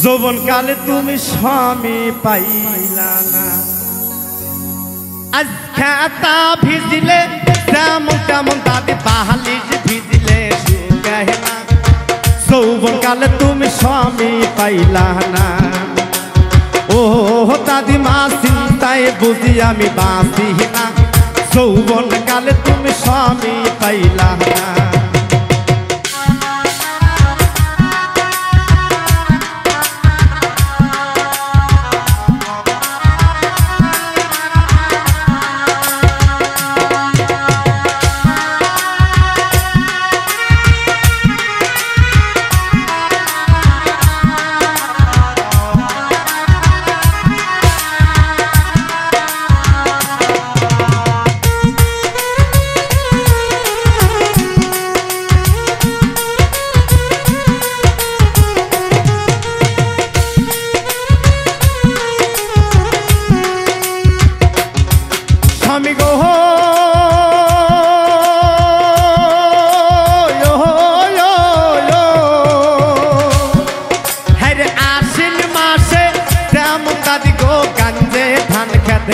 যৌবন কালে তুমি স্বামী পাইলা না আজ খেতা ভিজলে তেমন তেমন দাদি পাহালিশ ভিজলে শুকায় না যৌবন কালে তুমি স্বামী পাইলা না ও দাদি মা চিন্তায় বুঝি আমি বাঁচি না যৌবন কালে তুমি স্বামী পাইলা না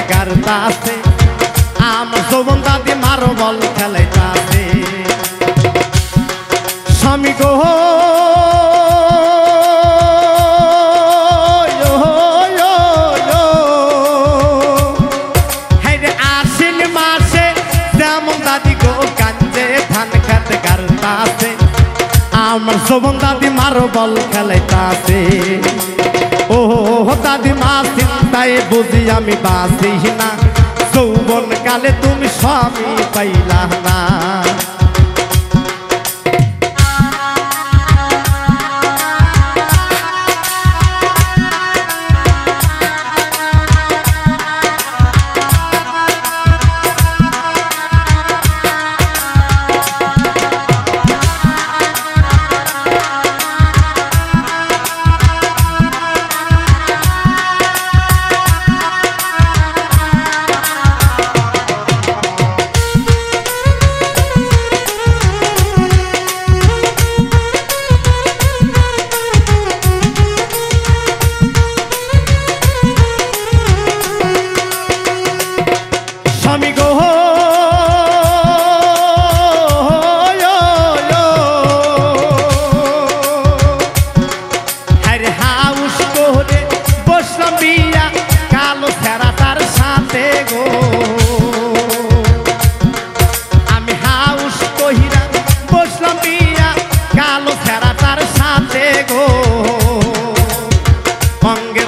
करतासे आम सोबन दादी मारो बल खेलाइतासे स्वामी गो हेरे आसिन मासे जेमन दादी गो कांजे धान खेत करतासे आम सोबन दादी मारो बल खेलाइतासे ओ दादी मा চিন্তায় বুঝি আমি বাঁচি না যৌবন কালে তুমি স্বামী পাইলা না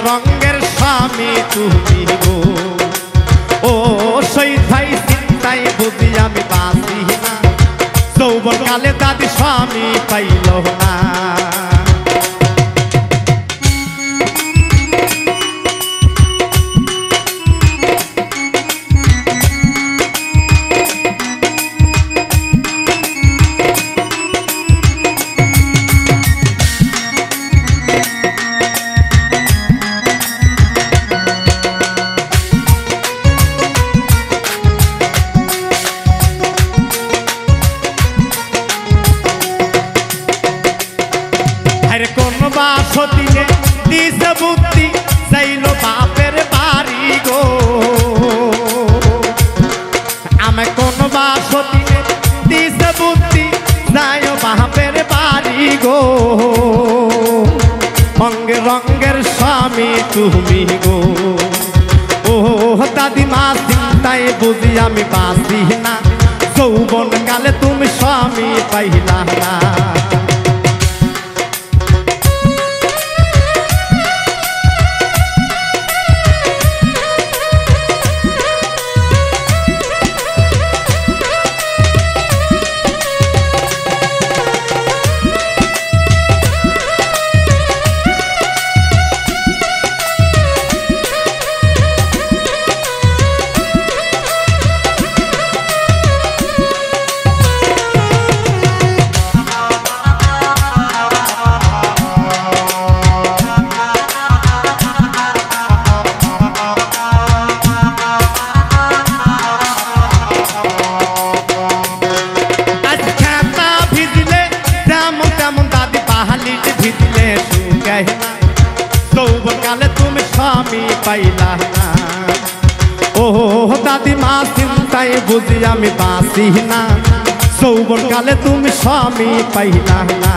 রঙের স্বামী তুমি গো ও শহীদ ভাই চিন্তায় বুঝি আমি বাঁচি না যৌবন কালে দাদি স্বামী পাইল না সতীনে দিছে বুদ্ধি চাইল বাপের বাড়ি গো আমি কোন বা সতীনে দিছে বুদ্ধি যাই বাপের বাড়ি গো অঙ্গে রঙের স্বামী তুমি গো ও দাদি মা চিন্তায় বুঝি আমি বাঁচি না যৌবন কালে তুমি স্বামী পাইলা না যৌবনকালে তুমি স্বামী পাইলা না। ও দাদিমা চিন্তায় বুঝি আমি বাঁচি না, যৌবনকালে তুমি স্বামী পাইলা না।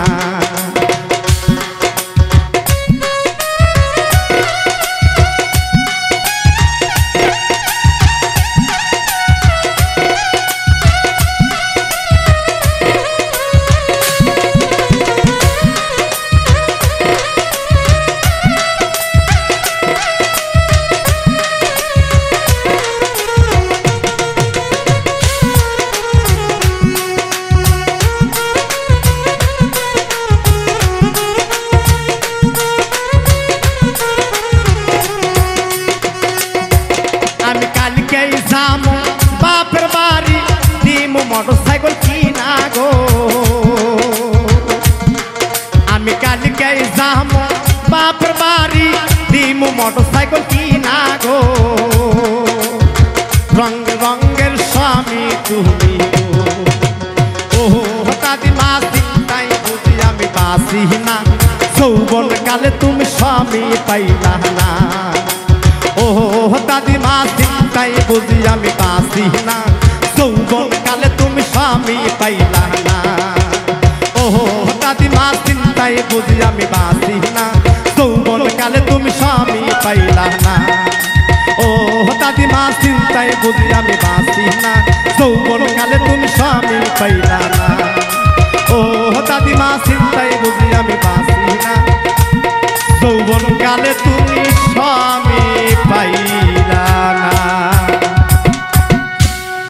বাপের বাড়ি দিমু মোটরসাইকেল কিনা গো, আমি কালকে যাবো বাপের বাড়ি দিমু মোটরসাইকেল কিনা গো। রং রঙের স্বামী তুমি ও দাদিমা চিন্তায় বুঝি আমি বাঁচি না, যৌবনকালে তুমি স্বামী পাইলা না। ও দাদিমা চিন্তায় বুঝি আমি বাঁচি না, যৌবনকালে তুমি স্বামী পাইলা না। ও দাদিমা চিন্তায় বুঝি আমি বাঁচি না, যৌবনকালে তুমি স্বামী পাইলা না। ও দাদিমা চিন্তায় বুঝি আমি বাঁচি না, যৌবনকালে তুমি স্বামী পাইলা না। ও দাদিমা চিন্তায় বুঝি আমি বাঁচি না, যৌবনকালে তুমি